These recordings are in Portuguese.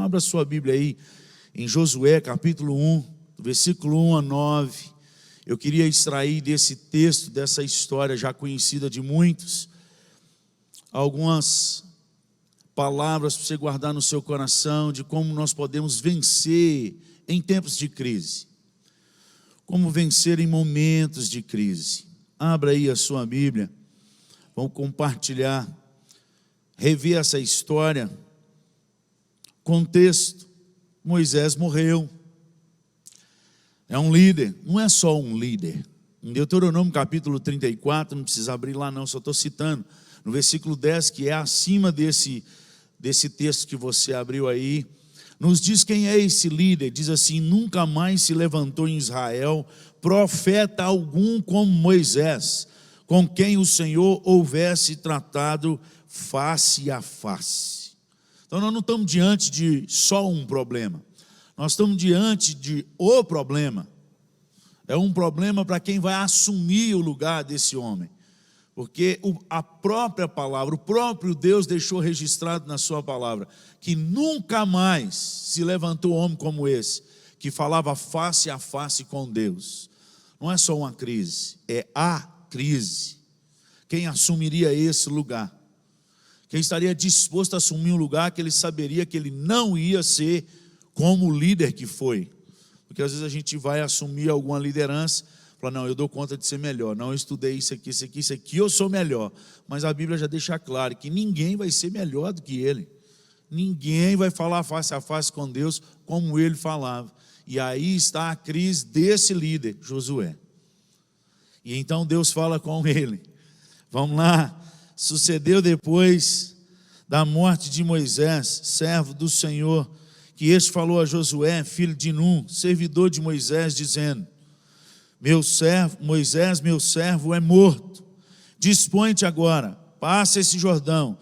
abra sua Bíblia aí em Josué capítulo 1, do versículo 1 a 9. Eu queria extrair desse texto, dessa história já conhecida de muitos, algumas palavras para você guardar no seu coração de como nós podemos vencer em tempos de crise. Como vencer em momentos de crise. Abra aí a sua Bíblia, vamos compartilhar, rever essa história. Contexto: Moisés morreu. É um líder, não é só um líder. Em Deuteronômio capítulo 34, não precisa abrir lá não, só estou citando, no versículo 10, que é acima desse texto que você abriu aí, nos diz quem é esse líder. Diz assim: nunca mais se levantou em Israel profeta algum como Moisés, com quem o Senhor houvesse tratado face a face. Então nós não estamos diante de só um problema, nós estamos diante de o problema. É um problema para quem vai assumir o lugar desse homem, porque a própria palavra, o próprio Deus deixou registrado na sua palavra que nunca mais se levantou homem como esse, que falava face a face com Deus. Não é só uma crise, é a crise. Quem assumiria esse lugar? Quem estaria disposto a assumir um lugar que ele saberia que ele não ia ser como o líder que foi? Porque às vezes a gente vai assumir alguma liderança, fala: não, eu dou conta de ser melhor, não, eu estudei isso aqui, eu sou melhor. Mas a Bíblia já deixa claro que ninguém vai ser melhor do que ele. Ninguém vai falar face a face com Deus como ele falava. E aí está a crise desse líder, Josué. E então Deus fala com ele. Vamos lá. Sucedeu depois da morte de Moisés, servo do Senhor, que este falou a Josué, filho de Nun, servidor de Moisés, dizendo: meu servo, Moisés, meu servo, é morto. Dispõe-te agora, passa esse Jordão,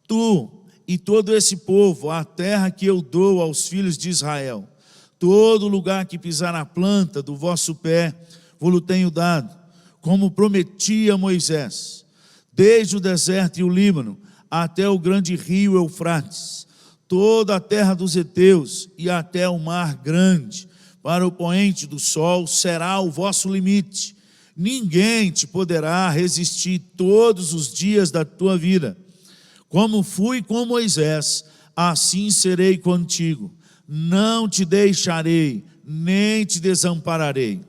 tu e todo esse povo, a terra que eu dou aos filhos de Israel. Todo lugar que pisar a planta do vosso pé, vos tenho dado, como prometi a Moisés. Desde o deserto e o Líbano, até o grande rio Eufrates, toda a terra dos heteus e até o mar grande, para o poente do sol, será o vosso limite. Ninguém te poderá resistir todos os dias da tua vida. Como fui com Moisés, assim serei contigo. Não te deixarei, nem te desampararei.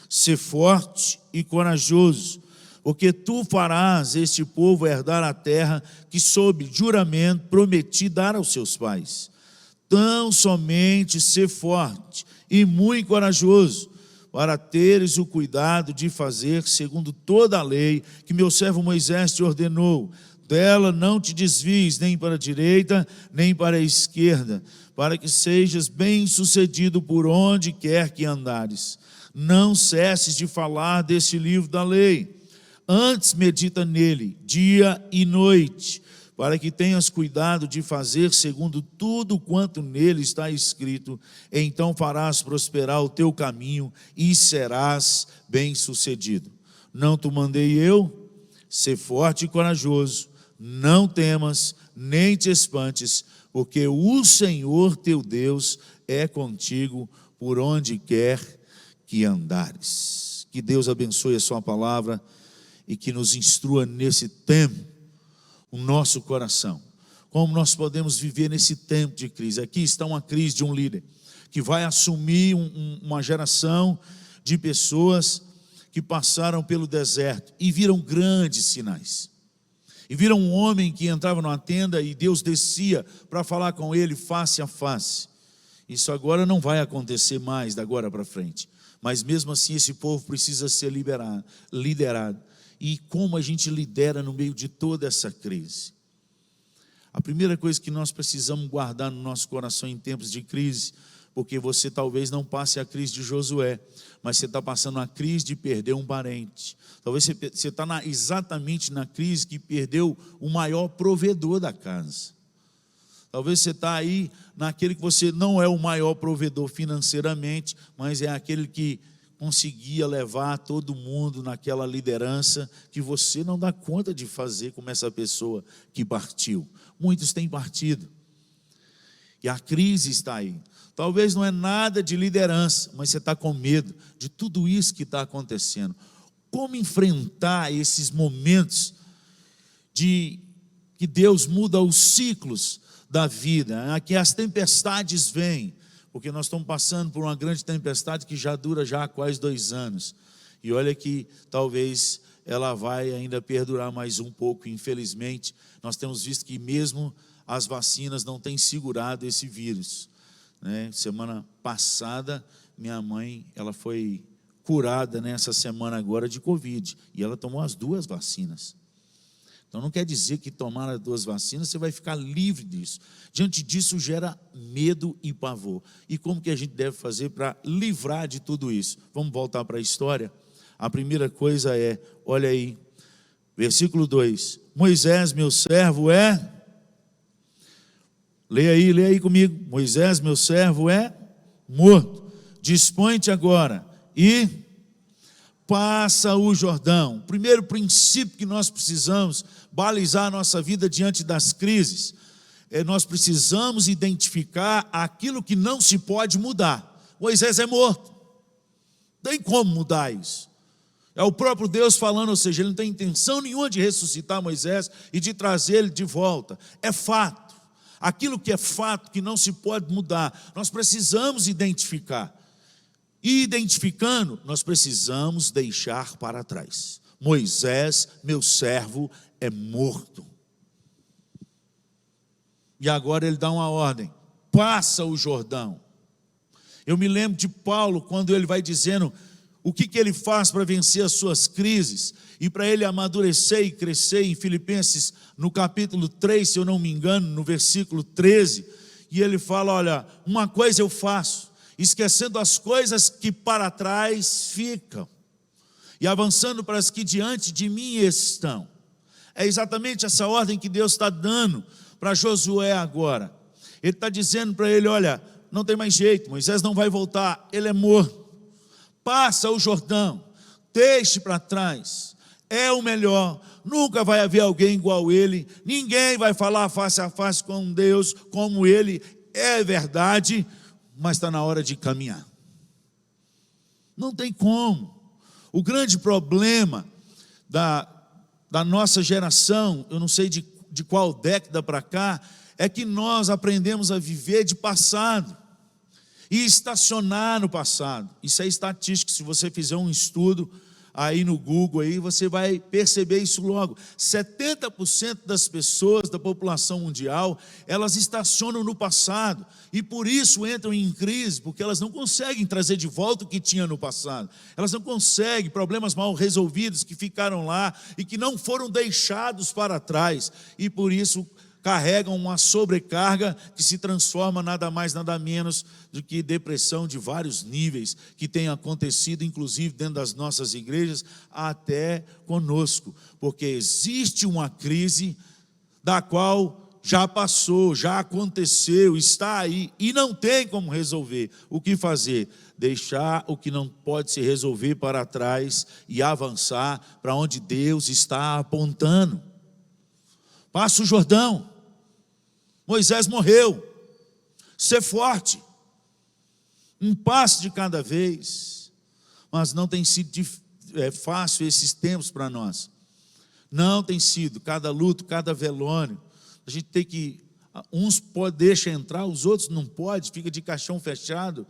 Sê forte e corajoso, porque tu farás este povo herdar a terra que sob juramento prometi dar aos seus pais. Tão somente sê forte e muito corajoso, para teres o cuidado de fazer segundo toda a lei que meu servo Moisés te ordenou. Dela não te desvies nem para a direita, nem para a esquerda, para que sejas bem-sucedido por onde quer que andares. Não cesses de falar deste livro da lei. Antes medita nele, dia e noite, para que tenhas cuidado de fazer segundo tudo quanto nele está escrito. Então farás prosperar o teu caminho e serás bem-sucedido. Não te mandei eu? Sê forte e corajoso, não temas, nem te espantes, porque o Senhor teu Deus é contigo por onde quer que andares. Que Deus abençoe a sua palavra e que nos instrua nesse tempo o nosso coração. Como nós podemos viver nesse tempo de crise? Aqui está uma crise de um líder que vai assumir uma geração de pessoas que passaram pelo deserto e viram grandes sinais. E viram um homem que entrava numa tenda e Deus descia para falar com ele face a face. Isso agora não vai acontecer mais da agora para frente. Mas mesmo assim esse povo precisa ser liderado. E como a gente lidera no meio de toda essa crise? A primeira coisa que nós precisamos guardar no nosso coração em tempos de crise, porque você talvez não passe a crise de Josué, mas você está passando a crise de perder um parente. Talvez você está exatamente na crise que perdeu o maior provedor da casa. Talvez você está aí naquele que você não é o maior provedor financeiramente, mas é aquele que conseguia levar todo mundo naquela liderança que você não dá conta de fazer como essa pessoa que partiu. Muitos têm partido. E a crise está aí. Talvez não é nada de liderança, mas você está com medo de tudo isso que está acontecendo. Como enfrentar esses momentos de que Deus muda os ciclos da vida, que as tempestades vêm, porque nós estamos passando por uma grande tempestade que já dura já quase 2 anos, e olha que talvez ela vai ainda perdurar mais um pouco. Infelizmente, nós temos visto que mesmo as vacinas não têm segurado esse vírus, né? Semana passada, minha mãe, ela foi curada nessa semana agora de Covid, e ela tomou as 2 vacinas. Então não quer dizer que tomar as 2 vacinas você vai ficar livre disso. Diante disso gera medo e pavor. E como que a gente deve fazer para livrar de tudo isso? Vamos voltar para a história? A primeira coisa é, olha aí, versículo 2. Moisés, meu servo, é... Leia aí comigo. Moisés, meu servo, é morto. Dispõe-te agora e passa o Jordão. Primeiro princípio que nós precisamos balizar a nossa vida diante das crises, nós precisamos identificar aquilo que não se pode mudar. Moisés é morto, não tem como mudar isso. É o próprio Deus falando, ou seja, ele não tem intenção nenhuma de ressuscitar Moisés e de trazer ele de volta. É fato. Aquilo que é fato, que não se pode mudar, nós precisamos identificar. E identificando, nós precisamos deixar para trás. Moisés, meu servo, é morto. E agora ele dá uma ordem: passa o Jordão. Eu me lembro de Paulo, quando ele vai dizendo o que ele faz para vencer as suas crises, e para ele amadurecer e crescer, em Filipenses, no capítulo 3, se eu não me engano, no versículo 13, e ele fala, olha, uma coisa eu faço, esquecendo as coisas que para trás ficam, e avançando para as que diante de mim estão. É exatamente essa ordem que Deus está dando para Josué agora. Ele está dizendo para ele, olha, não tem mais jeito, Moisés não vai voltar, ele é morto. Passa o Jordão, deixe para trás, é o melhor, nunca vai haver alguém igual ele, ninguém vai falar face a face com Deus como ele, é verdade, mas está na hora de caminhar. Não tem como. O grande problema da nossa geração, eu não sei de qual década para cá, é que nós aprendemos a viver de passado e estacionar no passado. Isso é estatístico. Se você fizer um estudo aí no Google, aí você vai perceber isso logo. 70% das pessoas da população mundial, elas estacionam no passado, e por isso entram em crise, porque elas não conseguem trazer de volta o que tinha no passado. Elas não conseguem, problemas mal resolvidos que ficaram lá e que não foram deixados para trás, e por isso carregam uma sobrecarga que se transforma nada mais, nada menos do que depressão de vários níveis, que tem acontecido inclusive dentro das nossas igrejas, até conosco, porque existe uma crise da qual já passou, já aconteceu, está aí e não tem como resolver. O que fazer? Deixar o que não pode se resolver para trás e avançar para onde Deus está apontando. Passa o Jordão. Moisés morreu. Ser forte. Um passo de cada vez. Mas não tem sido fácil esses tempos para nós. Não tem sido. Cada luto, cada velório. A gente tem que... Uns deixam entrar, os outros não podem. Fica de caixão fechado.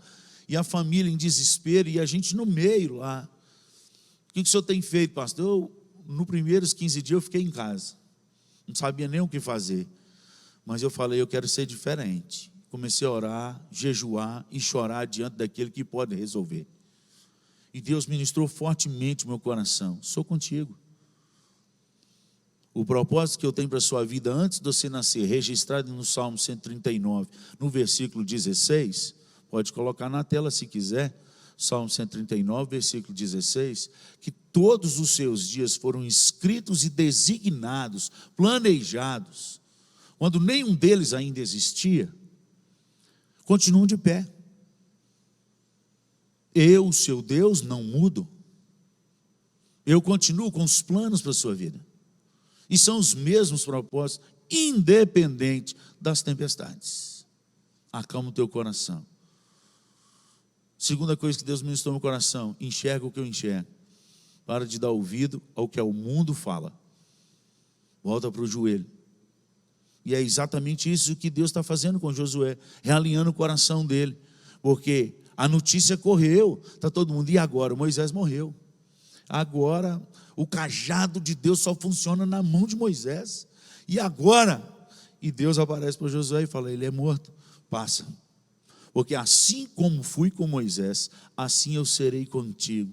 E a família em desespero. E a gente no meio lá. O que o senhor tem feito, pastor? No primeiros 15 dias eu fiquei em casa. Não sabia nem o que fazer, mas eu falei, eu quero ser diferente. Comecei a orar, jejuar e chorar diante daquele que pode resolver. E Deus ministrou fortemente o meu coração. Sou contigo. O propósito que eu tenho para a sua vida antes de você nascer, registrado no Salmo 139, no versículo 16, pode colocar na tela se quiser, Salmo 139, versículo 16, que todos os seus dias foram escritos e designados, planejados, quando nenhum deles ainda existia, continuam de pé. Eu, seu Deus, não mudo. Eu continuo com os planos para a sua vida. E são os mesmos propósitos, independente das tempestades. Acalma o teu coração. Segunda coisa que Deus ministrou no meu coração: enxerga o que eu enxergo. Para de dar ouvido ao que o mundo fala. Volta para o joelho. E é exatamente isso que Deus está fazendo com Josué, realinhando o coração dele. Porque a notícia correu, está todo mundo, e agora? Moisés morreu. Agora o cajado de Deus só funciona na mão de Moisés. E agora? E Deus aparece para Josué e fala: ele é morto, passa. Porque assim como fui com Moisés, assim eu serei contigo.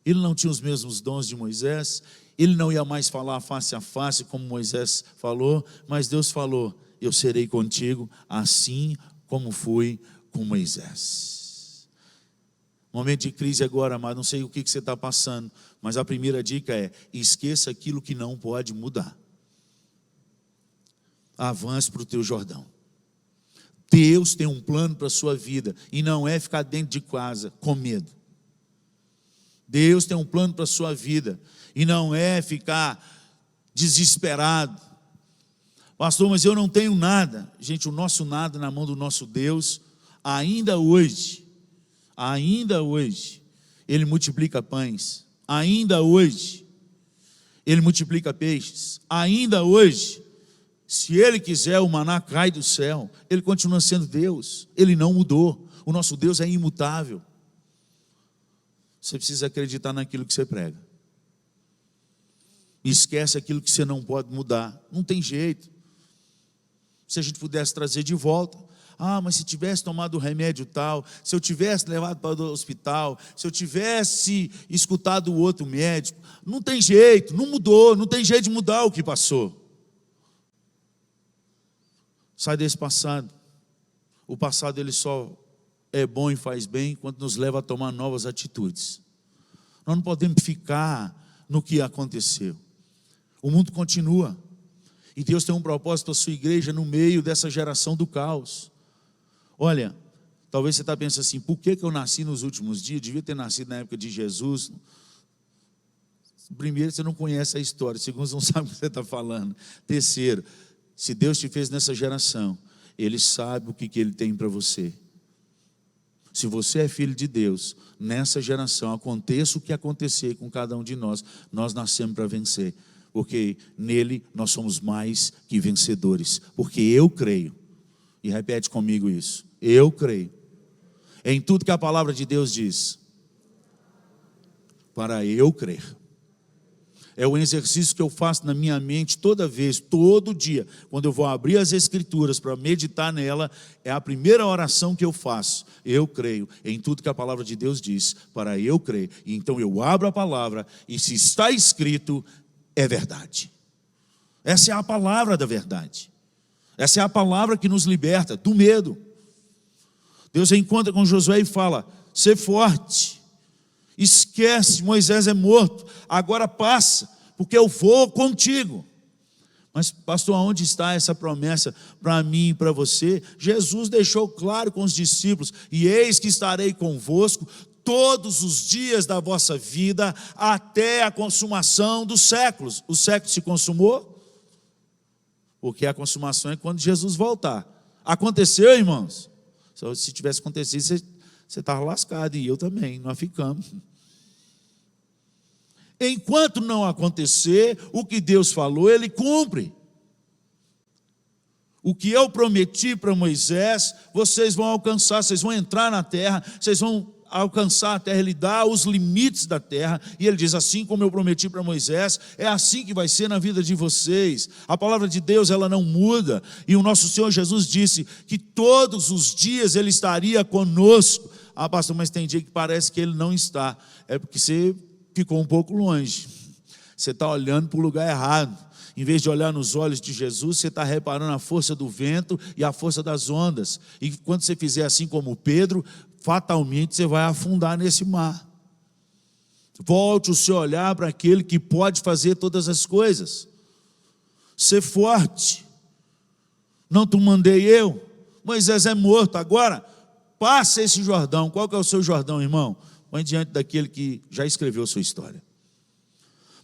Ele não tinha os mesmos dons de Moisés, ele não ia mais falar face a face como Moisés falou, mas Deus falou: eu serei contigo assim como fui com Moisés. Momento de crise agora, amado, não sei o que você está passando, mas a primeira dica é: esqueça aquilo que não pode mudar. Avance para o teu Jordão. Deus tem um plano para a sua vida, e não é ficar dentro de casa com medo. Deus tem um plano para a sua vida, e não é ficar desesperado. Pastor, mas eu não tenho nada. Gente, o nosso nada na mão do nosso Deus, ainda hoje, Ele multiplica pães, ainda hoje, Ele multiplica peixes, ainda hoje, se Ele quiser, o maná cai do céu. Ele continua sendo Deus, Ele não mudou. O nosso Deus é imutável. Você precisa acreditar naquilo que você prega. Esquece aquilo que você não pode mudar. Não tem jeito. Se a gente pudesse trazer de volta: ah, mas se tivesse tomado o remédio tal, se eu tivesse levado para o hospital, se eu tivesse escutado o outro médico. Não tem jeito, não mudou, não tem jeito de mudar o que passou. Sai desse passado. O passado ele só é bom e faz bem quando nos leva a tomar novas atitudes. Nós não podemos ficar no que aconteceu. O mundo continua. E Deus tem um propósito para a sua igreja no meio dessa geração do caos. Olha, talvez você está pensando assim: por que eu nasci nos últimos dias? Devia ter nascido na época de Jesus. Primeiro, você não conhece a história. Segundo, você não sabe o que você está falando. Terceiro, se Deus te fez nessa geração, Ele sabe o que Ele tem para você. Se você é filho de Deus, nessa geração, aconteça o que acontecer com cada um de nós, nós nascemos para vencer. Porque nele nós somos mais que vencedores. Porque eu creio, e repete comigo isso: eu creio em tudo que a palavra de Deus diz, para eu crer. É o exercício que eu faço na minha mente toda vez, todo dia. Quando eu vou abrir as Escrituras para meditar nela, é a primeira oração que eu faço. Eu creio em tudo que a palavra de Deus diz, para eu crer. E então eu abro a palavra, e se está escrito, é verdade. Essa é a palavra da verdade. Essa é a palavra que nos liberta do medo. Deus encontra com Josué e fala: sê forte. Esquece, Moisés é morto, agora passa, porque eu vou contigo. Mas pastor, aonde está essa promessa para mim e para você? Jesus deixou claro com os discípulos: e eis que estarei convosco todos os dias da vossa vida, até a consumação dos séculos. O século se consumou? Porque a consumação é quando Jesus voltar. Aconteceu, irmãos? Se tivesse acontecido, você estava lascado, e eu também, nós ficamos. Enquanto não acontecer, o que Deus falou, Ele cumpre. O que eu prometi para Moisés, vocês vão alcançar, vocês vão entrar na terra, vocês vão alcançar a terra. Ele dá os limites da terra, e Ele diz: assim como eu prometi para Moisés, é assim que vai ser na vida de vocês. A palavra de Deus, ela não muda, e o nosso Senhor Jesus disse que todos os dias Ele estaria conosco. Ah, pastor, mas tem dia que parece que Ele não está. É porque você ficou um pouco longe, você está olhando para o lugar errado. Em vez de olhar nos olhos de Jesus, você está reparando a força do vento e a força das ondas. E quando você fizer assim como Pedro, fatalmente você vai afundar nesse mar. Volte o seu olhar para aquele que pode fazer todas as coisas. Ser forte. Não te mandei eu? Moisés é morto, agora passa esse Jordão. Qual que é o seu Jordão, irmão? Põe diante daquele que já escreveu a sua história.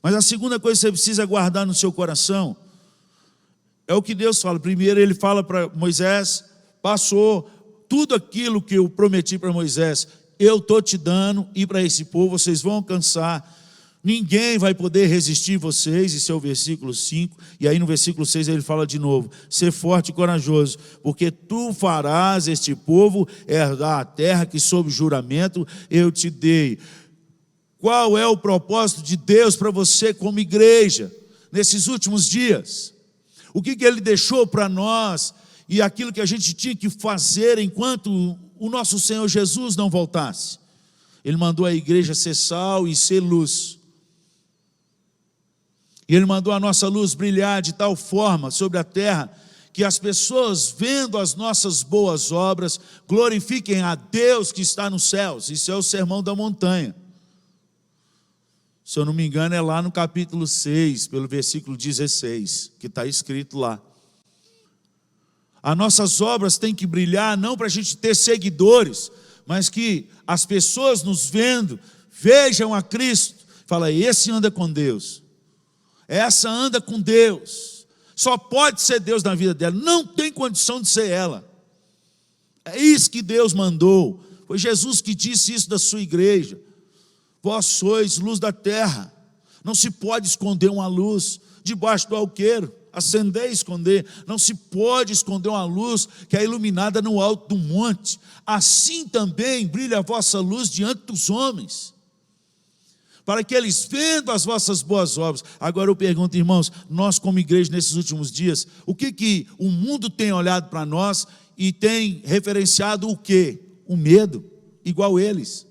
Mas a segunda coisa que você precisa guardar no seu coração é o que Deus fala. Primeiro Ele fala para Moisés: passou tudo aquilo que eu prometi para Moisés, eu estou te dando, e para esse povo vocês vão alcançar. Ninguém vai poder resistir vocês, esse é o versículo 5, e aí no versículo 6 ele fala de novo: ser forte e corajoso, porque tu farás este povo herdar a terra que sob juramento eu te dei. Qual é o propósito de Deus para você como igreja, nesses últimos dias? O que ele deixou para nós, e aquilo que a gente tinha que fazer enquanto o nosso Senhor Jesus não voltasse? Ele mandou a igreja ser sal e ser luz. E Ele mandou a nossa luz brilhar de tal forma sobre a terra, que as pessoas, vendo as nossas boas obras, glorifiquem a Deus que está nos céus. Isso é o Sermão da Montanha. Se eu não me engano, é lá no capítulo 6, pelo versículo 16, que está escrito lá. As nossas obras têm que brilhar, não para a gente ter seguidores, mas que as pessoas nos vendo, vejam a Cristo. Fala, esse anda com Deus. Essa anda com Deus. Só pode ser Deus na vida dela. Não tem condição de ser ela. É isso que Deus mandou. Foi Jesus que disse isso da sua igreja. Vós sois luz da terra. Não se pode esconder uma luz debaixo do alqueiro. Acender e esconder. Não se pode esconder uma luz que é iluminada no alto do monte. Assim também brilha a vossa luz diante dos homens, para que eles vendo as vossas boas obras. Agora eu pergunto, irmãos, nós como igreja nesses últimos dias, o que o mundo tem olhado para nós e tem referenciado o quê? O medo, igual eles.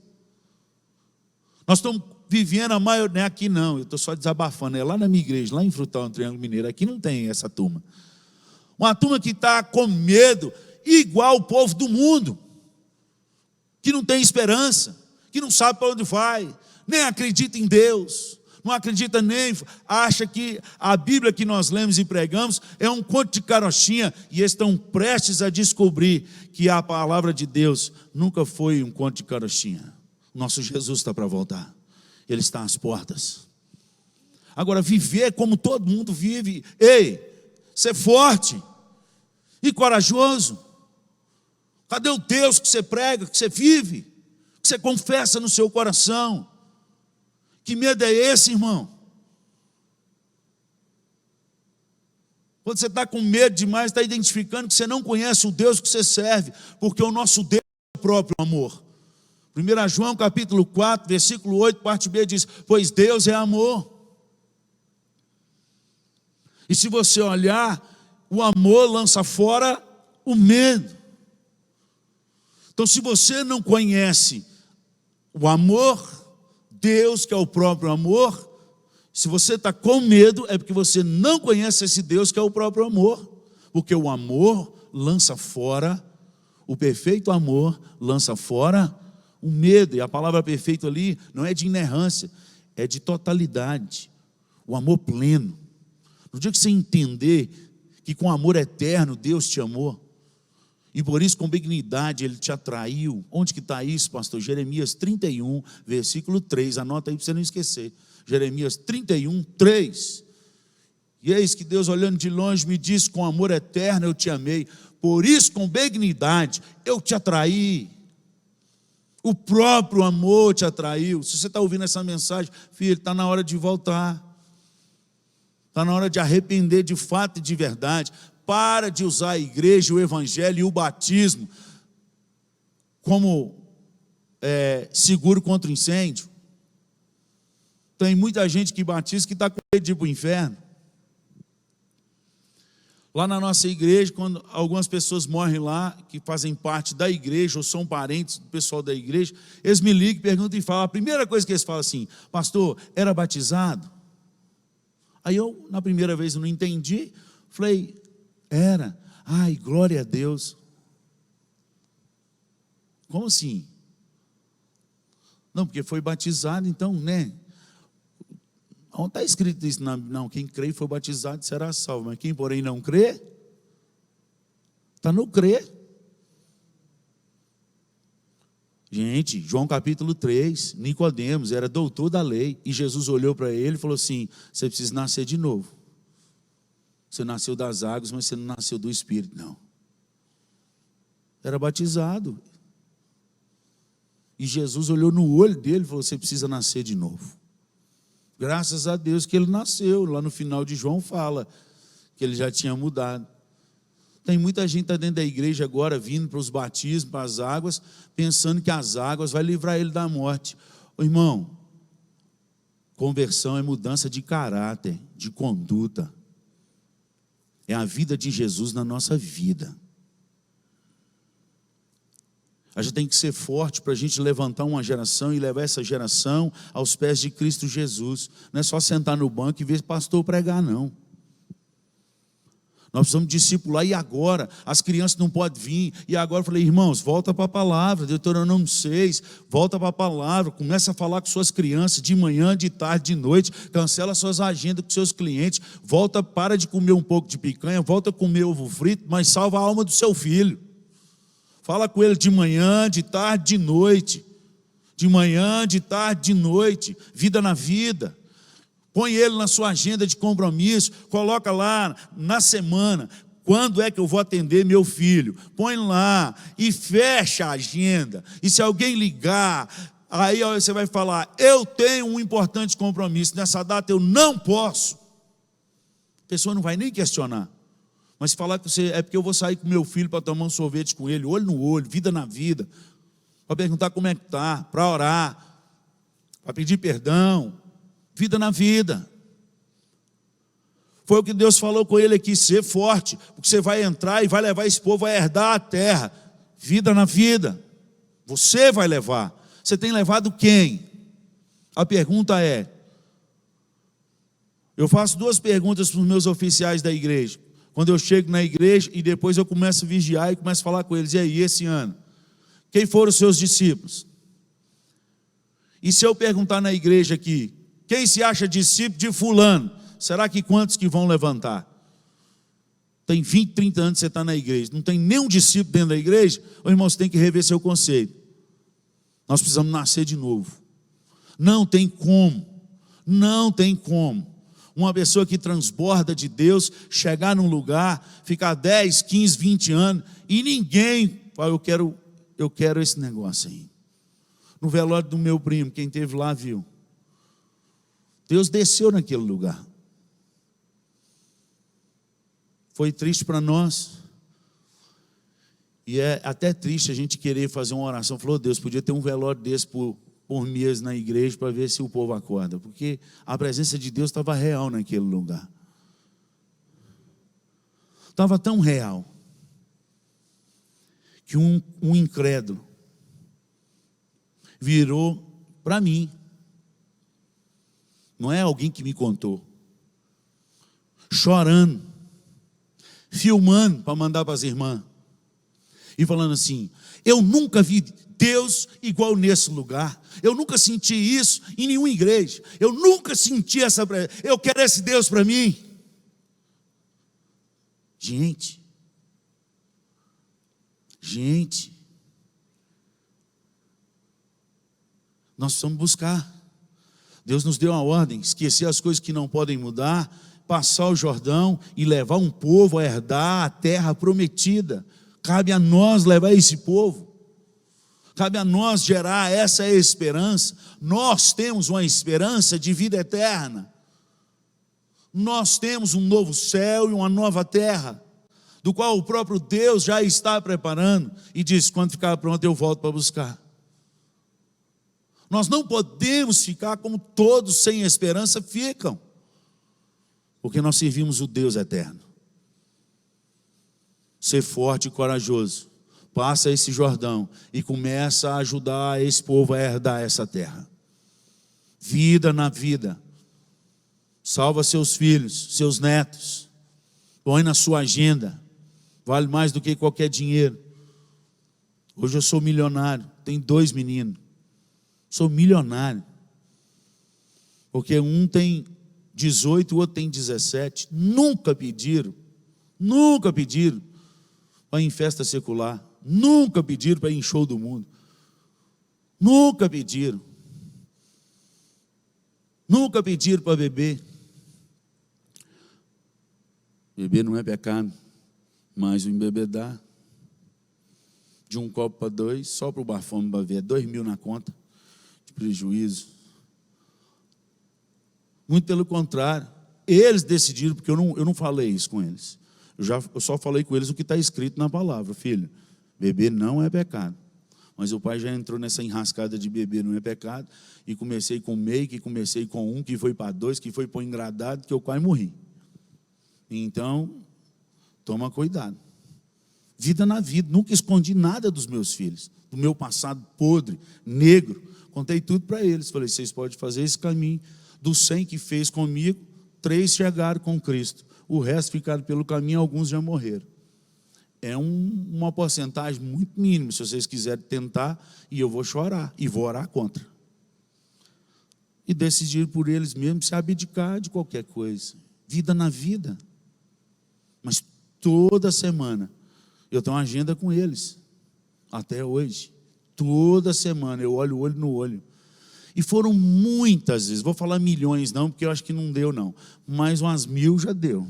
Nós estamos vivendo a maioria, não é aqui não, eu estou só desabafando, é lá na minha igreja, lá em Frutal, no Triângulo Mineiro, aqui não tem essa turma. Uma turma que está com medo, igual o povo do mundo, que não tem esperança, que não sabe para onde vai, nem acredita em Deus, não acredita nem, acha que a Bíblia que nós lemos e pregamos é um conto de carochinha, e estão prestes a descobrir que a palavra de Deus nunca foi um conto de carochinha. Nosso Jesus está para voltar, Ele está às portas. Agora, viver como todo mundo vive, ei, ser forte e corajoso. Cadê o Deus que você prega, que você vive, que você confessa no seu coração? Que medo é esse, irmão? Quando você está com medo demais, está identificando que você não conhece o Deus que você serve, porque o nosso Deus é o próprio amor. 1 João capítulo 4, versículo 8, parte B diz: pois Deus é amor. E se você olhar, o amor lança fora o medo. Então, se você não conhece o amor, Deus que é o próprio amor, se você está com medo, é porque você não conhece esse Deus que é o próprio amor, porque o amor lança fora, o perfeito amor lança fora o medo, e a palavra perfeito ali não é de inerrância, é de totalidade, o amor pleno. No dia que você entender que com amor eterno Deus te amou, e por isso com benignidade Ele te atraiu. Onde que está isso, pastor? Jeremias 31, versículo 3, anota aí para você não esquecer. Jeremias 31, 3. E eis que Deus olhando de longe me disse: com amor eterno eu te amei, por isso com benignidade eu te atraí. O próprio amor te atraiu. Se você está ouvindo essa mensagem, filho, está na hora de voltar. Está na hora de arrepender de fato e de verdade. Para de usar a igreja, o evangelho e o batismo como seguro contra o incêndio. Tem muita gente que batiza que está com medo de ir para o inferno. Lá na nossa igreja, quando algumas pessoas morrem lá, que fazem parte da igreja, ou são parentes do pessoal da igreja, eles me ligam, perguntam e falam, a primeira coisa que eles falam assim: pastor, era batizado? Aí eu, na primeira vez, não entendi, falei, era. Ai, glória a Deus. Como assim? Não, porque foi batizado, então, né? Onde está escrito isso? Não, quem crê e foi batizado será salvo, mas quem, porém, não crê, está no crer. Gente, João capítulo 3, Nicodemos era doutor da lei, e Jesus olhou para ele e falou assim: você precisa nascer de novo. Você nasceu das águas, mas você não nasceu do Espírito, não. era batizado. E Jesus olhou no olho dele e falou: você precisa nascer de novo. Graças a Deus que ele nasceu. Lá no final de João fala que ele já tinha mudado. Tem muita gente que está dentro da igreja agora, vindo para os batismos, para as águas, pensando que as águas vai livrar ele da morte. Ô, irmão, conversão é mudança de caráter, de conduta. É a vida de Jesus na nossa vida. A gente tem que ser forte para a gente levantar uma geração e levar essa geração aos pés de Cristo Jesus. Não é só sentar no banco e ver pastor pregar, não. Nós precisamos discipular, e agora? As crianças não podem vir. E agora eu falei: irmãos, volta para a palavra, Deuteronômio 6, volta para a palavra, começa a falar com suas crianças de manhã, de tarde, de noite, cancela suas agendas com seus clientes, volta, para de comer um pouco de picanha, volta a comer ovo frito, mas salva a alma do seu filho. Fala com ele de manhã, de tarde, de noite. De manhã, de tarde, de noite. Vida na vida. Põe ele na sua agenda de compromisso. Coloca lá na semana: quando é que eu vou atender meu filho? Põe lá e fecha a agenda. E se alguém ligar, aí você vai falar: eu tenho um importante compromisso, nessa data eu não posso. A pessoa não vai nem questionar. Mas se falar que você é porque eu vou sair com meu filho para tomar um sorvete com ele, olho no olho, vida na vida, para perguntar como é que está, para orar, para pedir perdão, vida na vida. Foi o que Deus falou com ele aqui: ser forte, porque você vai entrar e vai levar esse povo a herdar a terra. Vida na vida, você vai levar. Você tem levado quem? A pergunta é, eu faço duas perguntas para os meus oficiais da igreja. Quando eu chego na igreja e depois eu começo a vigiar e começo a falar com eles: e aí, esse ano, quem foram os seus discípulos? E se eu perguntar na igreja aqui: quem se acha discípulo de fulano? Será que quantos que vão levantar? Tem 20, 30 anos que você está na igreja, não tem nenhum discípulo dentro da igreja? Ô, irmão, você tem que rever seu conceito. Nós precisamos nascer de novo. Não tem como, não tem como uma pessoa que transborda de Deus chegar num lugar, ficar 10, 15, 20 anos e ninguém fala: eu quero esse negócio aí. No velório do meu primo, quem esteve lá viu, Deus desceu naquele lugar. Foi triste para nós. E é até triste a gente querer fazer uma oração. Falou: Deus, podia ter um velório desse por mês na igreja para ver se o povo acorda. Porque a presença de Deus estava real naquele lugar. Estava tão real que um incrédulo virou para mim. Não é alguém que me contou. Chorando, filmando para mandar para as irmãs. E falando assim: eu nunca vi Deus igual nesse lugar. Eu nunca senti isso em nenhuma igreja. Eu nunca senti essa presença. Eu quero esse Deus para mim. Gente, nós precisamos buscar. Deus nos deu uma ordem: esquecer as coisas que não podem mudar, passar o Jordão e levar um povo a herdar a terra prometida. Cabe a nós levar esse povo. Cabe a nós gerar essa esperança. Nós temos uma esperança de vida eterna. Nós temos um novo céu e uma nova terra, do qual o próprio Deus já está preparando. E diz: quando ficar pronto eu volto para buscar. Nós não podemos ficar como todos sem esperança ficam, porque nós servimos o Deus eterno. Ser forte e corajoso. Passa esse Jordão e começa a ajudar esse povo a herdar essa terra. Vida na vida. Salva seus filhos, seus netos. Põe na sua agenda. Vale mais do que qualquer dinheiro. Hoje eu sou milionário. Tenho 2 meninos. Sou milionário. Porque um tem 18, o outro tem 17. Nunca pediram para ir em festa secular. Nunca pediram para ir em show do mundo. Nunca pediram para beber. Beber não é pecado, mas o embebedar. de um copo para 2, só para o bafome para ver, 2.000 na conta de prejuízo. Muito pelo contrário, eles decidiram, porque eu não falei isso com eles. Eu só falei com eles o que está escrito na palavra: filho, beber não é pecado. Mas o pai já entrou nessa enrascada de beber não é pecado, e comecei com meio, que comecei com 1, que foi para 2, que foi para o engradado, que eu quase morri. Então, toma cuidado. Vida na vida, nunca escondi nada dos meus filhos, do meu passado podre, negro. Contei tudo para eles, falei: vocês podem fazer esse caminho. Dos 100 que fez comigo, 3 chegaram com Cristo, o resto ficaram pelo caminho, alguns já morreram. É uma porcentagem muito mínima. Se vocês quiserem tentar, e eu vou chorar, e vou orar contra. E decidir por eles mesmos se abdicar de qualquer coisa. Vida na vida. Mas toda semana, eu tenho uma agenda com eles, até hoje. Toda semana eu olho olho no olho. E foram muitas vezes, vou falar milhões não, porque eu acho que não deu não, mas umas 1.000 já deu.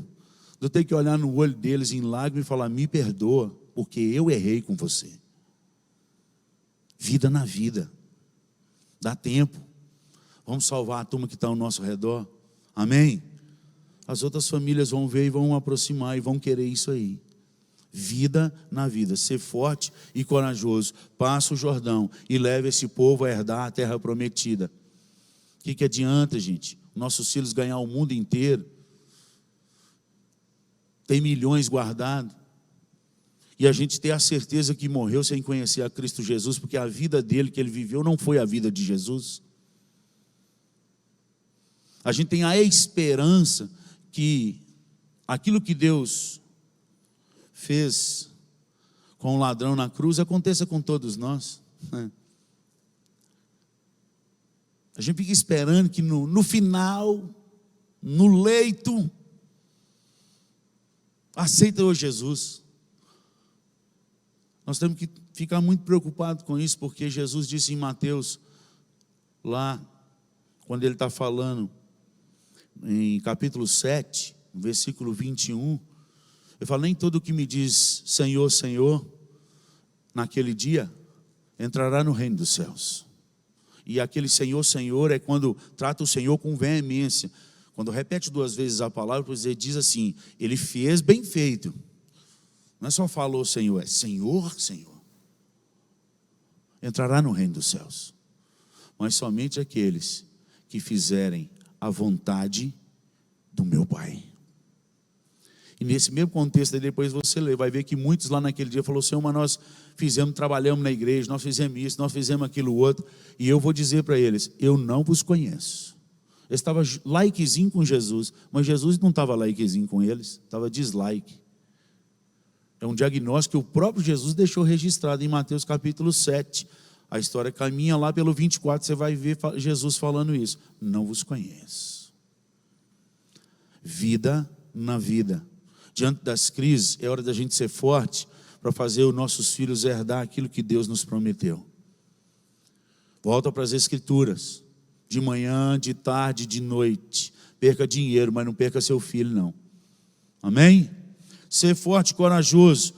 Eu tenho que olhar no olho deles em lágrimas e falar: me perdoa, porque eu errei com você. Vida na vida. Dá tempo. Vamos salvar a turma que está ao nosso redor. Amém? As outras famílias vão ver e vão aproximar e vão querer isso aí. Vida na vida. Ser forte e corajoso. Passa o Jordão e leve esse povo a herdar a terra prometida. O que adianta, gente? Nossos filhos ganhar o mundo inteiro. Tem milhões guardados, e a gente ter a certeza que morreu sem conhecer a Cristo Jesus, porque a vida dele que ele viveu não foi a vida de Jesus. A gente tem a esperança que aquilo que Deus fez com o ladrão na cruz aconteça com todos nós. A gente fica esperando que no final, no leito, aceita hoje Jesus. Nós temos que ficar muito preocupados com isso, porque Jesus disse em Mateus, lá, quando ele está falando, em capítulo 7, versículo 21, ele fala: nem todo que me diz Senhor, Senhor, naquele dia, entrará no reino dos céus. E aquele Senhor, Senhor, é quando trata o Senhor com veemência. Quando repete 2 vezes a palavra, pois ele diz assim: ele fez bem feito. Não é só falou Senhor, é Senhor, Senhor. Entrará no reino dos céus. Mas somente aqueles que fizerem a vontade do meu Pai. E nesse mesmo contexto, aí depois você lê, vai ver que muitos lá naquele dia falaram: Senhor, mas nós trabalhamos na igreja, nós fizemos isso, nós fizemos aquilo outro. E eu vou dizer para eles: eu não vos conheço. Eles estavam likezinho com Jesus, mas Jesus não estava likezinho com eles, estava dislike. É um diagnóstico que o próprio Jesus deixou registrado em Mateus capítulo 7. A história caminha lá pelo 24, você vai ver Jesus falando isso: não vos conheço. Vida na vida. Diante das crises, é hora da gente ser forte para fazer os nossos filhos herdar aquilo que Deus nos prometeu. Volta para as Escrituras. De manhã, de tarde, de noite. Perca dinheiro, mas não perca seu filho, não. Amém? Ser forte e corajoso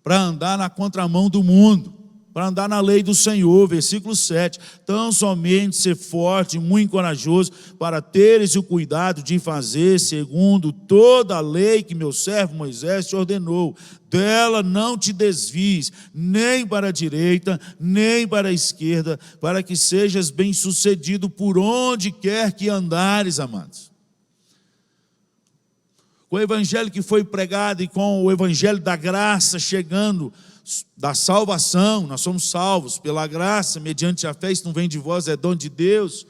para andar na contramão do mundo, para andar na lei do Senhor. Versículo 7. Tão somente ser forte e muito corajoso, para teres o cuidado de fazer segundo toda a lei que meu servo Moisés te ordenou. Dela não te desvies, nem para a direita, nem para a esquerda, para que sejas bem-sucedido por onde quer que andares, amados. Com o evangelho que foi pregado e com o evangelho da graça chegando, da salvação, nós somos salvos pela graça, mediante a fé, isso não vem de vós, é dom de Deus.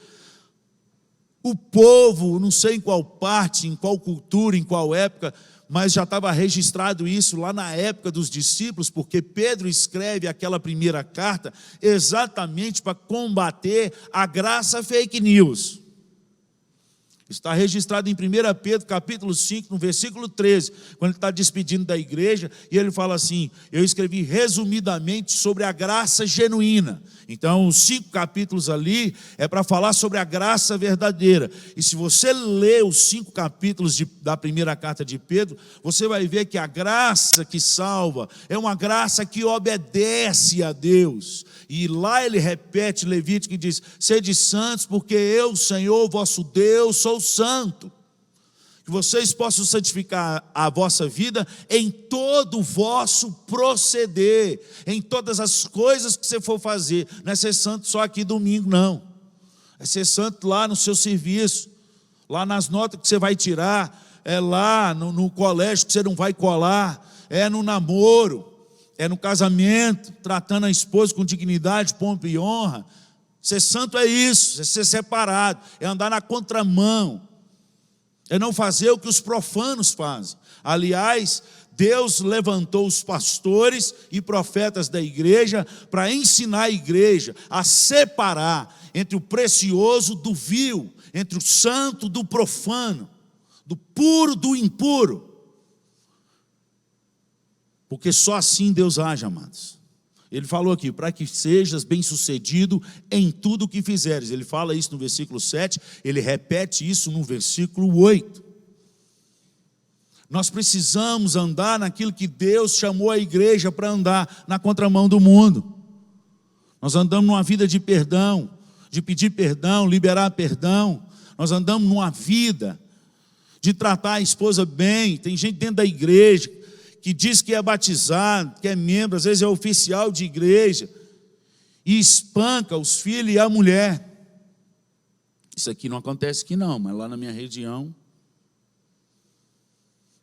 O povo, não sei em qual parte, em qual cultura, em qual época, mas já estava registrado isso lá na época dos discípulos, porque Pedro escreve aquela primeira carta exatamente para combater a graça fake news. Está registrado em 1 Pedro, capítulo 5, no versículo 13, quando ele está despedindo da igreja, e ele fala assim: eu escrevi resumidamente sobre a graça genuína. Então, os 5 capítulos ali é para falar sobre a graça verdadeira. E se você ler os 5 capítulos da primeira carta de Pedro, você vai ver que a graça que salva é uma graça que obedece a Deus. E lá ele repete, Levítico, que diz: sede santos, porque eu, Senhor, vosso Deus, sou santo. Que vocês possam santificar a vossa vida em todo o vosso proceder, em todas as coisas que você for fazer. Não é ser santo só aqui domingo, não. É ser santo lá no seu serviço, lá nas notas que você vai tirar, é lá no colégio que você não vai colar, é no namoro, é no casamento, tratando a esposa com dignidade, pompa e honra. Ser santo é isso, é ser separado, é andar na contramão, é não fazer o que os profanos fazem. Aliás, Deus levantou os pastores e profetas da igreja para ensinar a igreja a separar entre o precioso do vil, entre o santo do profano, do puro do impuro. Porque só assim Deus age, amados. Ele falou aqui: para que sejas bem-sucedido em tudo o que fizeres. Ele fala isso no versículo 7, ele repete isso no versículo 8. Nós precisamos andar naquilo que Deus chamou a igreja para andar, na contramão do mundo. Nós andamos numa vida de perdão, de pedir perdão, liberar perdão. Nós andamos numa vida de tratar a esposa bem. Tem gente dentro da igreja que diz que é batizado, que é membro, às vezes é oficial de igreja, e espanca os filhos e a mulher. Isso aqui não acontece aqui não, mas lá na minha região,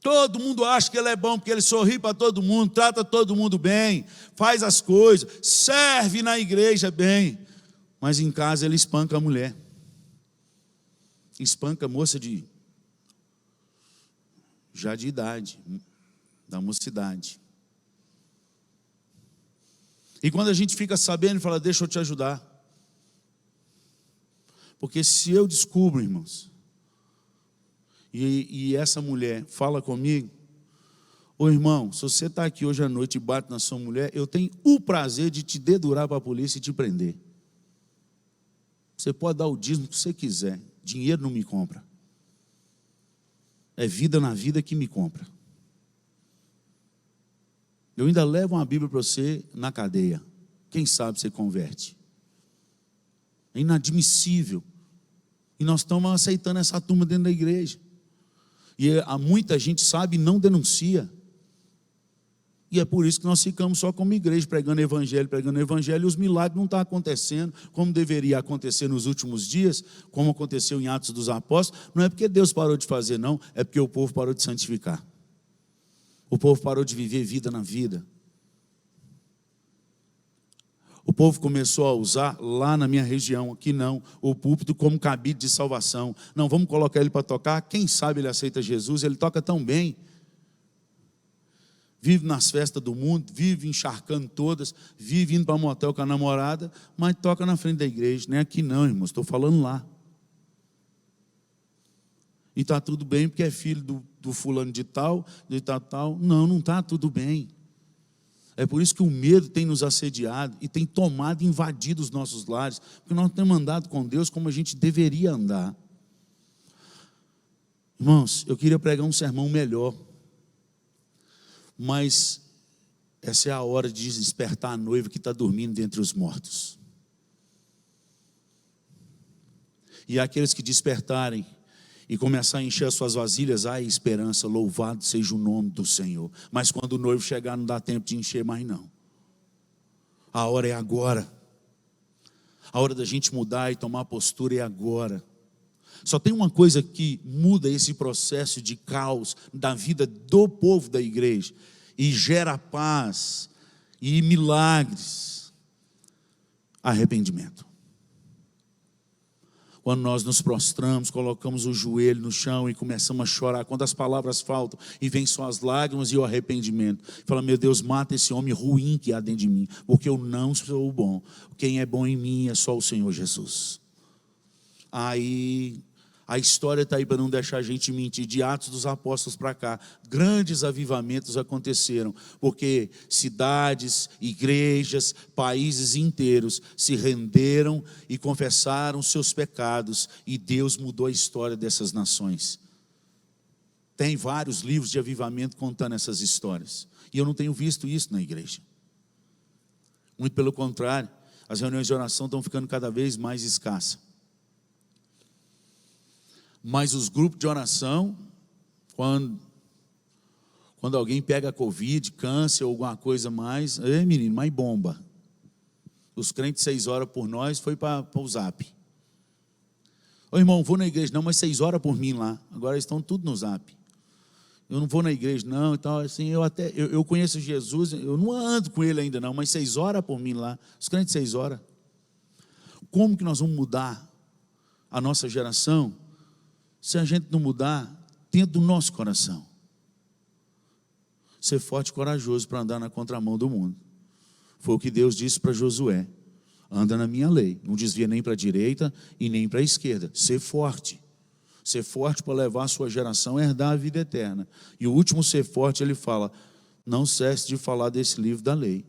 todo mundo acha que ele é bom, porque ele sorri para todo mundo, trata todo mundo bem, faz as coisas, serve na igreja bem, mas em casa ele espanca a mulher, espanca a moça já de idade, da mocidade. E quando a gente fica sabendo, ele fala: deixa eu te ajudar. Porque se eu descubro, irmãos, e essa mulher fala comigo: ô irmão, se você está aqui hoje à noite e bate na sua mulher, eu tenho o prazer de te dedurar para a polícia e te prender. Você pode dar o dízimo que você quiser, dinheiro não me compra. É vida na vida que me compra. Eu ainda levo uma Bíblia para você na cadeia. Quem sabe você converte. É inadmissível. E nós estamos aceitando essa turma dentro da igreja. E muita gente sabe e não denuncia. E é por isso que nós ficamos só como igreja, pregando evangelho, e os milagres não estão acontecendo como deveria acontecer nos últimos dias, como aconteceu em Atos dos Apóstolos. Não é porque Deus parou de fazer, não, é porque o povo parou de santificar. O povo parou de viver vida na vida. O povo começou a usar, lá na minha região, aqui não, o púlpito como cabide de salvação. Não, vamos colocar ele para tocar, quem sabe ele aceita Jesus, ele toca tão bem. Vive nas festas do mundo, vive encharcando todas, vive indo para motel com a namorada, mas toca na frente da igreja. Não é aqui não, irmãos, estou falando lá. E está tudo bem porque é filho do fulano de tal. Não, não está tudo bem. É por isso que o medo tem nos assediado e tem tomado e invadido os nossos lares, porque nós não temos andado com Deus como a gente deveria andar. Irmãos, eu queria pregar um sermão melhor, mas essa é a hora de despertar a noiva que está dormindo dentre os mortos. E aqueles que despertarem e começar a encher as suas vasilhas, há esperança, louvado seja o nome do Senhor. Mas quando o noivo chegar, não dá tempo de encher mais não. A hora é agora. A hora da gente mudar e tomar postura é agora. Só tem uma coisa que muda esse processo de caos da vida do povo da igreja e gera paz e milagres: arrependimento. Quando nós nos prostramos, colocamos o joelho no chão e começamos a chorar, quando as palavras faltam e vêm só as lágrimas e o arrependimento, fala: meu Deus, mata esse homem ruim que há dentro de mim, porque eu não sou bom. Quem é bom em mim é só o Senhor Jesus. Aí A história está aí para não deixar a gente mentir. De Atos dos Apóstolos para cá, grandes avivamentos aconteceram, porque cidades, igrejas, países inteiros se renderam e confessaram seus pecados, e Deus mudou a história dessas nações. Tem vários livros de avivamento contando essas histórias, e eu não tenho visto isso na igreja. Muito pelo contrário, as reuniões de oração estão ficando cada vez mais escassas. Mas os grupos de oração, quando alguém pega Covid, câncer ou alguma coisa mais, menino, mais bomba. Os crentes 6 horas por nós, foi para o Zap. Ô irmão, vou na igreja, não, mas 6 horas por mim lá. Agora estão tudo no Zap. Eu não vou na igreja, não, então assim, eu conheço Jesus, eu não ando com ele ainda não, mas 6 horas por mim lá. Os crentes 6 horas. Como que nós vamos mudar a nossa geração se a gente não mudar dentro do nosso coração? Ser forte e corajoso para andar na contramão do mundo. Foi o que Deus disse para Josué: anda na minha lei, não desvia nem para a direita e nem para a esquerda. Ser forte para levar a sua geração a herdar a vida eterna. E o último ser forte, ele fala: não cesse de falar desse livro da lei.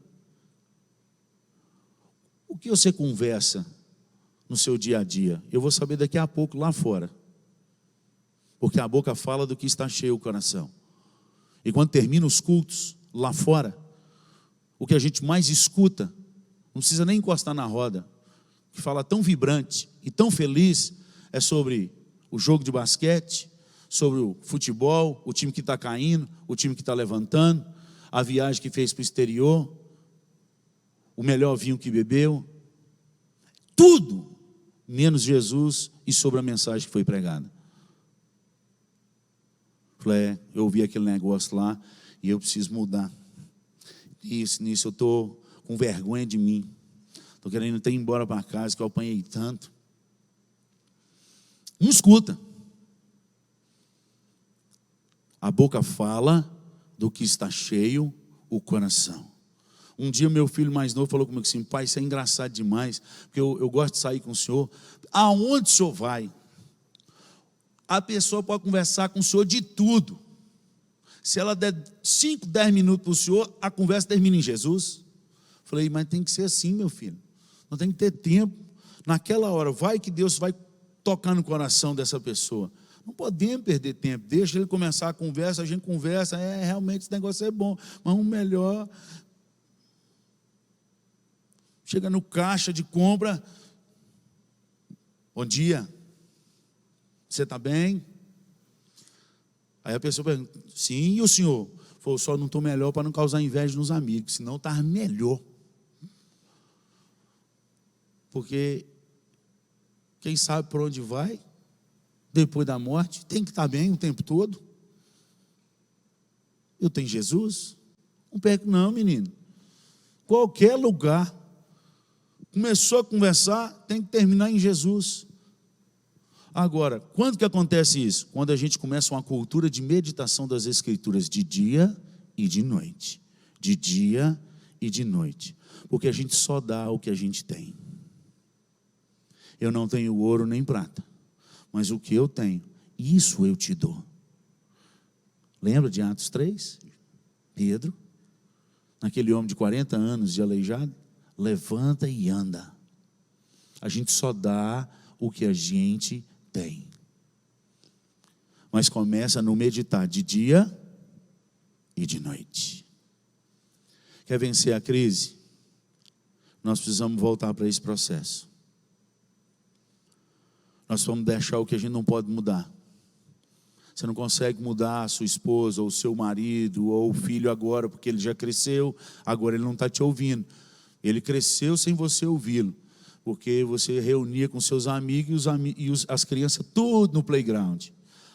O que você conversa no seu dia a dia? Eu vou saber daqui a pouco lá fora, porque a boca fala do que está cheio o coração. E quando termina os cultos lá fora, o que a gente mais escuta, não precisa nem encostar na roda, que fala tão vibrante e tão feliz, é sobre o jogo de basquete, sobre o futebol, o time que está caindo, o time que está levantando, a viagem que fez para o exterior, o melhor vinho que bebeu, tudo menos Jesus e sobre a mensagem que foi pregada. Falei, eu ouvi aquele negócio lá e eu preciso mudar. Nisso eu estou com vergonha de mim. Estou querendo ir embora para casa, que eu apanhei tanto. Não escuta. A boca fala do que está cheio o coração. Um dia meu filho mais novo falou comigo assim: pai, isso é engraçado demais, porque eu gosto de sair com o senhor. Aonde o senhor vai? A pessoa pode conversar com o senhor de tudo. Se ela der 5, 10 minutos para o senhor, a conversa termina em Jesus. Falei, mas tem que ser assim, meu filho. Não tem que ter tempo. Naquela hora, vai que Deus vai tocar no coração dessa pessoa. Não podemos perder tempo. Deixa ele começar a conversa, a gente conversa. Realmente esse negócio é bom, mas o melhor... Chega no caixa de compra. Bom dia. Você está bem? Aí a pessoa pergunta, sim, e o senhor? Falou, só não estou melhor para não causar inveja nos amigos, senão está melhor. Porque quem sabe por onde vai, depois da morte, tem que estar bem o tempo todo. Eu tenho Jesus? Não perco não, menino. Qualquer lugar, começou a conversar, tem que terminar em Jesus. Agora, quando que acontece isso? Quando a gente começa uma cultura de meditação das Escrituras de dia e de noite. De dia e de noite. Porque a gente só dá o que a gente tem. Eu não tenho ouro nem prata, mas o que eu tenho, isso eu te dou. Lembra de Atos 3? Pedro, naquele homem de 40 anos de aleijado, levanta e anda. A gente só dá o que a gente tem. Mas começa no meditar de dia e de noite. Quer vencer a crise? Nós precisamos voltar para esse processo. Nós vamos deixar o que a gente não pode mudar. Você não consegue mudar a sua esposa, ou o seu marido, ou o filho agora, porque ele já cresceu, agora ele não está te ouvindo. Ele cresceu sem você ouvi-lo, porque você reunia com seus amigos e as crianças tudo no playground.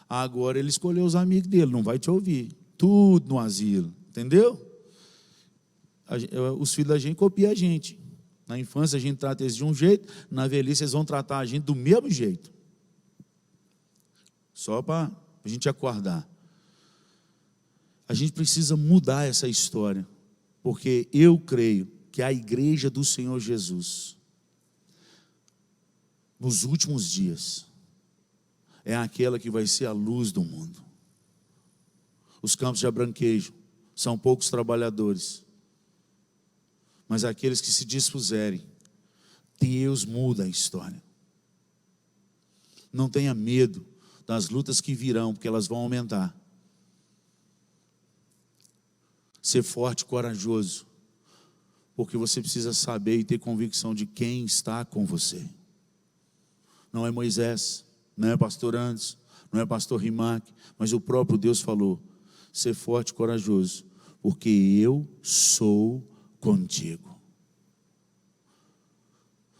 Agora ele escolheu os amigos dele, não vai te ouvir. Tudo no asilo, entendeu? Os filhos da gente copiam a gente. Na infância a gente trata eles de um jeito, na velhice eles vão tratar a gente do mesmo jeito. Só para a gente acordar. A gente precisa mudar essa história, porque eu creio que a igreja do Senhor Jesus, nos últimos dias, é aquela que vai ser a luz do mundo. Os campos já branquejam, são poucos trabalhadores, mas aqueles que se dispuserem, Deus muda a história. Não tenha medo das lutas que virão, porque elas vão aumentar. Ser forte e corajoso, porque você precisa saber e ter convicção de quem está com você. Não é Moisés, não é pastor Anderson, não é pastor Rimac, mas o próprio Deus falou: ser forte e corajoso, porque eu sou contigo.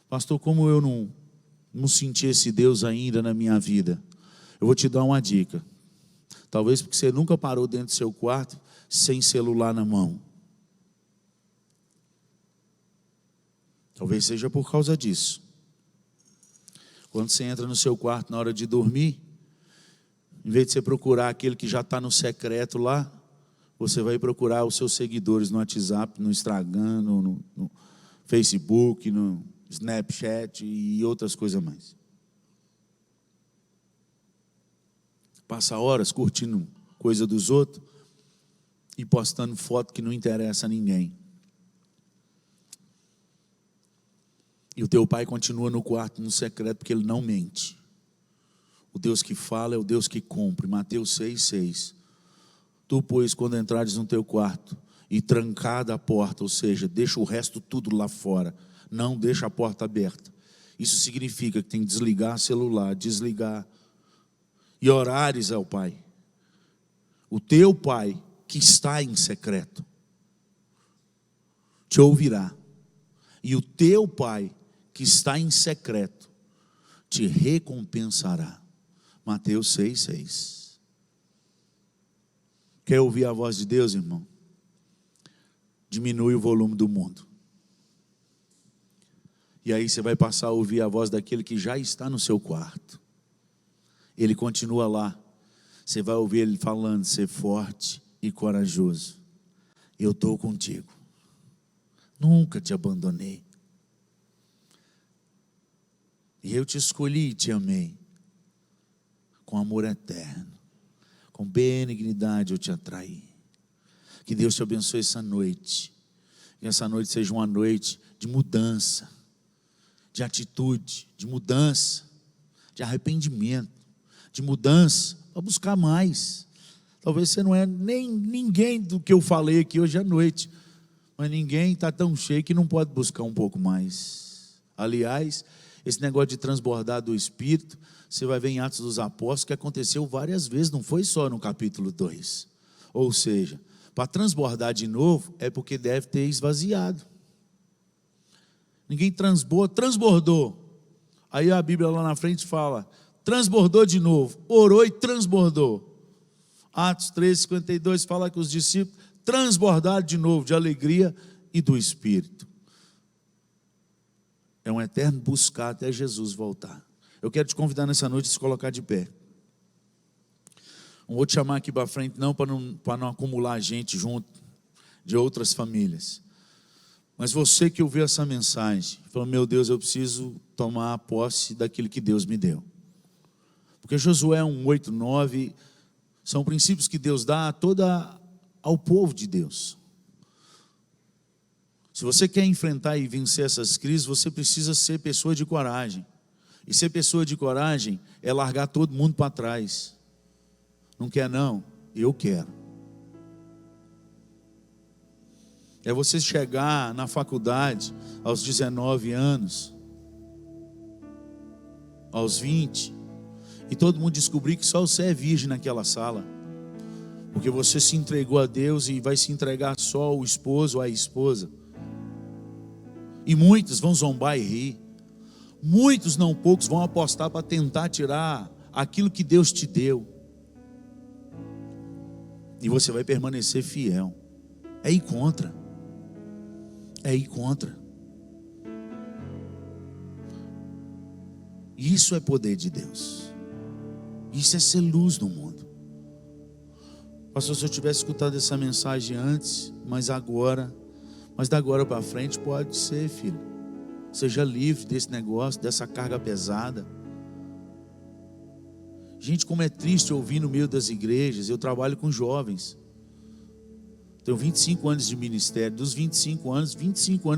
Pastor, como eu não senti esse Deus ainda na minha vida? Eu vou te dar uma dica. Talvez porque você nunca parou dentro do seu quarto sem celular na mão. Talvez seja por causa disso. Quando você entra no seu quarto na hora de dormir, em vez de você procurar aquele que já está no secreto lá, você vai procurar os seus seguidores no WhatsApp, no Instagram, no Facebook, no Snapchat e outras coisas mais. Passa horas curtindo coisa dos outros e postando foto que não interessa a ninguém. E o teu pai continua no quarto, no secreto, porque ele não mente. O Deus que fala é o Deus que cumpre. Mateus 6,6. Tu, pois, quando entrares no teu quarto e trancada a porta, ou seja, deixa o resto tudo lá fora, não deixa a porta aberta. Isso significa que tem que desligar o celular, desligar e orares ao Pai. O teu Pai, que está em secreto, te ouvirá. E o teu Pai, que está em secreto, te recompensará. Mateus 6,6. Quer ouvir a voz de Deus, irmão? Diminui o volume do mundo. E aí você vai passar a ouvir a voz daquele que já está no seu quarto. Ele continua lá. Você vai ouvir ele falando: ser forte e corajoso. Eu estou contigo. Nunca te abandonei. E eu te escolhi e te amei. Com amor eterno. Com benignidade eu te atraí. Que Deus te abençoe essa noite. Que essa noite seja uma noite de mudança, de atitude, de mudança, de arrependimento, de mudança, para buscar mais. Talvez você não é nem ninguém do que eu falei aqui hoje à noite, mas ninguém está tão cheio que não pode buscar um pouco mais. Aliás, esse negócio de transbordar do Espírito, você vai ver em Atos dos Apóstolos que aconteceu várias vezes, não foi só no capítulo 2. Ou seja, para transbordar de novo é porque deve ter esvaziado. Ninguém transbordou. Aí a Bíblia lá na frente fala: transbordou de novo, orou e transbordou. Atos 3,52 fala que os discípulos transbordaram de novo de alegria e do Espírito. É um eterno buscar até Jesus voltar. Eu quero te convidar nessa noite a se colocar de pé. Não vou te chamar aqui para frente não, para não acumular gente junto de outras famílias. Mas você que ouviu essa mensagem, falou: meu Deus, eu preciso tomar a posse daquilo que Deus me deu. Porque Josué 1:8, 9, são princípios que Deus dá ao povo de Deus. Se você quer enfrentar e vencer essas crises, você precisa ser pessoa de coragem. E ser pessoa de coragem é largar todo mundo para trás. Não quer não? Eu quero. É você chegar na faculdade aos 19 anos, aos 20, e todo mundo descobrir que só você é virgem naquela sala. Porque você se entregou a Deus e vai se entregar só ao esposo ou à esposa. E muitos vão zombar e rir. Muitos, não poucos, vão apostar para tentar tirar aquilo que Deus te deu. E você vai permanecer fiel. É ir contra. É ir contra. Isso é poder de Deus. Isso é ser luz no mundo. Pastor, se eu tivesse escutado essa mensagem antes, mas da agora para frente pode ser, filho. Seja livre desse negócio, dessa carga pesada. Gente, como é triste ouvir no meio das igrejas. Eu trabalho com jovens. Tenho 25 anos de ministério. Dos 25 anos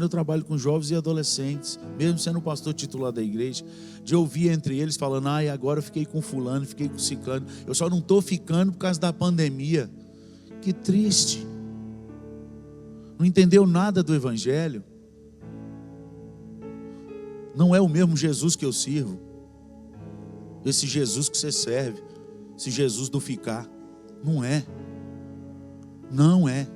eu trabalho com jovens e adolescentes, mesmo sendo o pastor titular da igreja. De ouvir entre eles falando: ai, agora eu fiquei com fulano, fiquei com ciclano. Eu só não estou ficando por causa da pandemia. Que triste. Não entendeu nada do evangelho. Não é o mesmo Jesus que eu sirvo. Esse Jesus que você serve, esse Jesus do ficar, não é. Não é.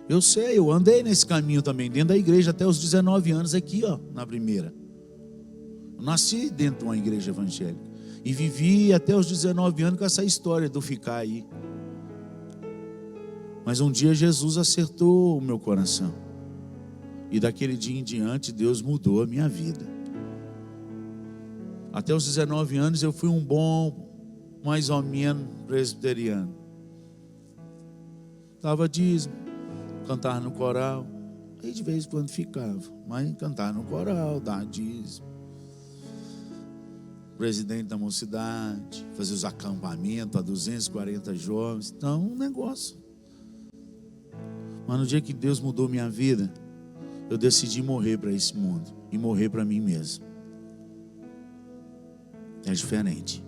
Eu sei, eu andei nesse caminho também, dentro da igreja, até os 19 anos aqui, ó, na primeira. Eu nasci dentro de uma igreja evangélica e vivi até os 19 anos com essa história do ficar aí. Mas um dia Jesus acertou o meu coração. E daquele dia em diante, Deus mudou a minha vida. Até os 19 anos eu fui um bom, mais ou menos, presbiteriano. Dava dízimo, cantava no coral. Aí de vez em quando ficava, mas cantava no coral, dava dízimo. Presidente da mocidade, fazia os acampamentos a 240 jovens. Então, um negócio. Mas no dia que Deus mudou minha vida, eu decidi morrer para esse mundo e morrer para mim mesmo. É diferente.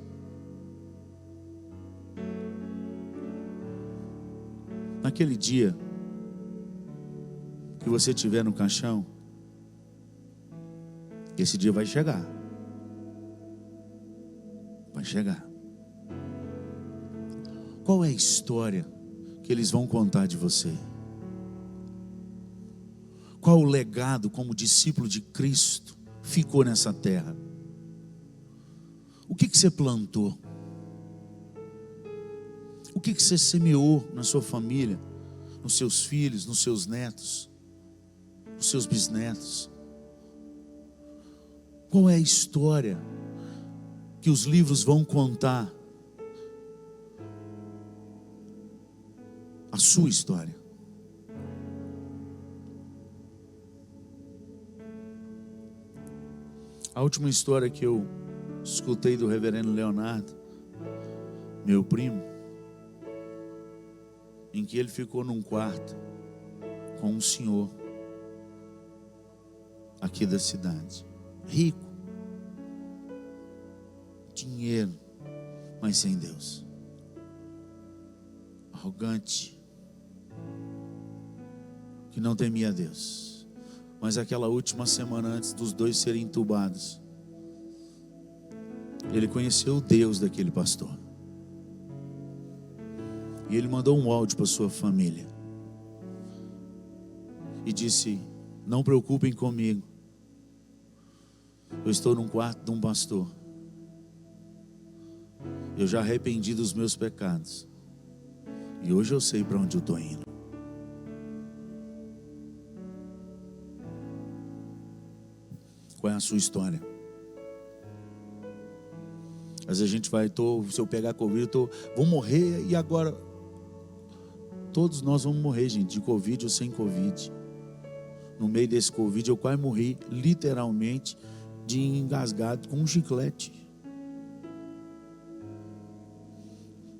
Naquele dia que você estiver no caixão, esse dia vai chegar. Vai chegar. Qual é a história que eles vão contar de você? Qual o legado como discípulo de Cristo ficou nessa terra? O que você plantou? O que você semeou na sua família, nos seus filhos, nos seus netos, nos seus bisnetos? Qual é a história que os livros vão contar? A sua história. A última história que eu escutei do reverendo Leonardo, meu primo, em que ele ficou num quarto com um senhor aqui da cidade, rico, dinheiro, mas sem Deus, arrogante, que não temia Deus. Mas aquela última semana antes dos dois serem entubados, ele conheceu o Deus daquele pastor. E ele mandou um áudio para sua família. E disse: não preocupem comigo. Eu estou num quarto de um pastor. Eu já arrependi dos meus pecados. E hoje eu sei para onde eu estou indo. Qual é a sua história? Às vezes a gente vai, se eu pegar Covid, vou morrer e agora? Todos nós vamos morrer, gente, de Covid ou sem Covid. No meio desse Covid eu quase morri, literalmente, de engasgado com um chiclete.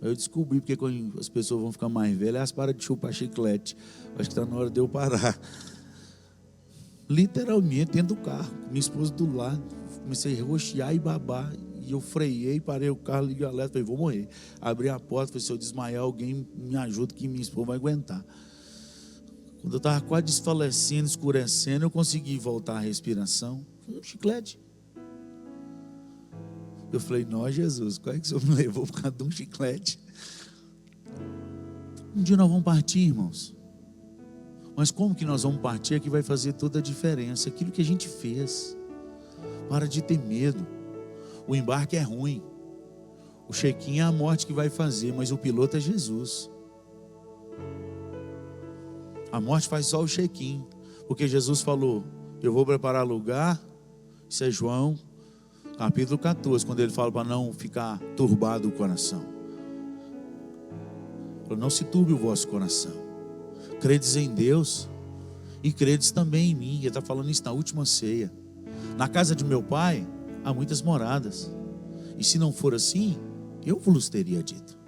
Eu descobri porque quando as pessoas vão ficar mais velhas, elas param de chupar chiclete. Acho que está na hora de eu parar. Literalmente dentro do carro, minha esposa do lado, comecei a roxear e babar. E eu freiei, parei o carro, liguei o alerta, falei: vou morrer. Abri a porta, falei: se eu desmaiar, alguém me ajuda, que minha esposa vai aguentar. Quando eu estava quase desfalecendo, escurecendo, eu consegui voltar à respiração. Um chiclete. Eu falei: não, Jesus, qual é que o Senhor me levou por causa de um chiclete? Um dia nós vamos partir, irmãos. Mas como que nós vamos partir é que vai fazer toda a diferença. Aquilo que a gente fez. Para de ter medo. O embarque é ruim. O check-in é a morte que vai fazer, mas o piloto é Jesus. A morte faz só o check-in. Porque Jesus falou: eu vou preparar lugar. Isso é João capítulo 14, quando ele fala para não ficar turbado o coração. Falou: não se turbe o vosso coração. Credes em Deus e credes também em mim. Ele está falando isso na última ceia. Na casa de meu pai há muitas moradas. E se não for assim, eu vos teria dito: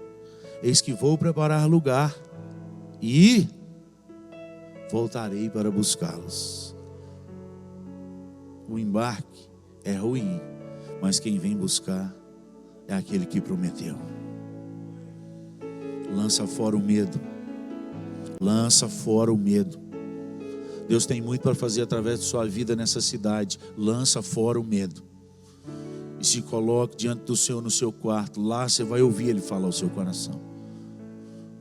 eis que vou preparar lugar e voltarei para buscá-los. O embarque é ruim, mas quem vem buscar é aquele que prometeu. Lança fora o medo. Lança fora o medo. Deus tem muito para fazer através de sua vida nessa cidade. Lança fora o medo. E se coloque diante do Senhor no seu quarto. Lá você vai ouvir Ele falar ao seu coração.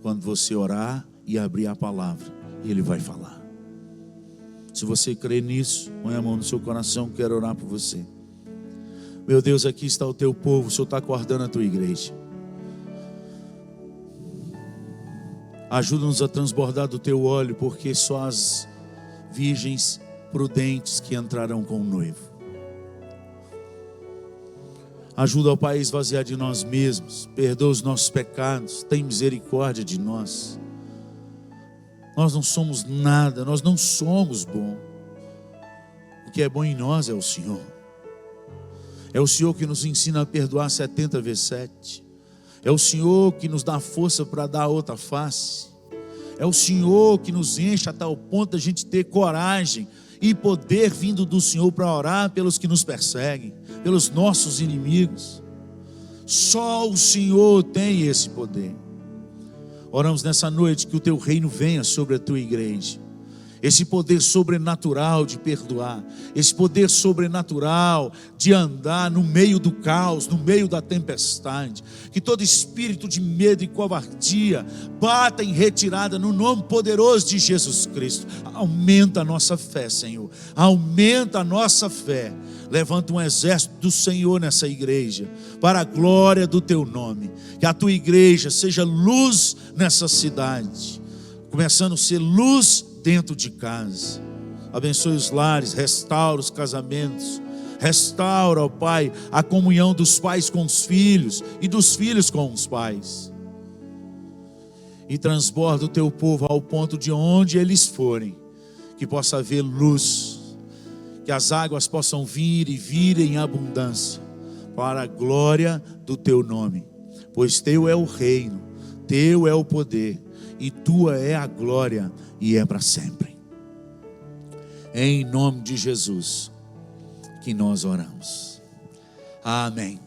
Quando você orar e abrir a palavra, Ele vai falar. Se você crê nisso, põe a mão no seu coração, quero orar por você. Meu Deus, aqui está o teu povo, o Senhor está guardando a tua igreja. Ajuda-nos a transbordar do teu óleo, porque só as virgens prudentes que entrarão com o noivo. Ajuda, ó Pai, a esvaziar de nós mesmos. Perdoa os nossos pecados. Tem misericórdia de nós. Nós não somos nada. Nós não somos bom. O que é bom em nós é o Senhor. É o Senhor que nos ensina a perdoar 70 vezes 7. É o Senhor que nos dá força para dar a outra face. É o Senhor que nos enche a tal ponto de a gente ter coragem e poder vindo do Senhor para orar pelos que nos perseguem, pelos nossos inimigos. Só o Senhor tem esse poder. Oramos nessa noite que o teu reino venha sobre a tua igreja. Esse poder sobrenatural de perdoar, esse poder sobrenatural de andar no meio do caos, no meio da tempestade. Que todo espírito de medo e covardia bata em retirada no nome poderoso de Jesus Cristo. Aumenta a nossa fé, Senhor, aumenta a nossa fé. Levanta um exército do Senhor nessa igreja, para a glória do teu nome. Que a tua igreja seja luz nessa cidade, começando a ser luz dentro de casa. Abençoe os lares, restaura os casamentos, restaura, ó Pai, a comunhão dos pais com os filhos e dos filhos com os pais. E transborda o teu povo ao ponto de onde eles forem, que possa haver luz, que as águas possam vir e vir em abundância, para a glória do teu nome. Pois teu é o reino, teu é o poder, e tua é a glória, e é para sempre. Em nome de Jesus que nós oramos. Amém.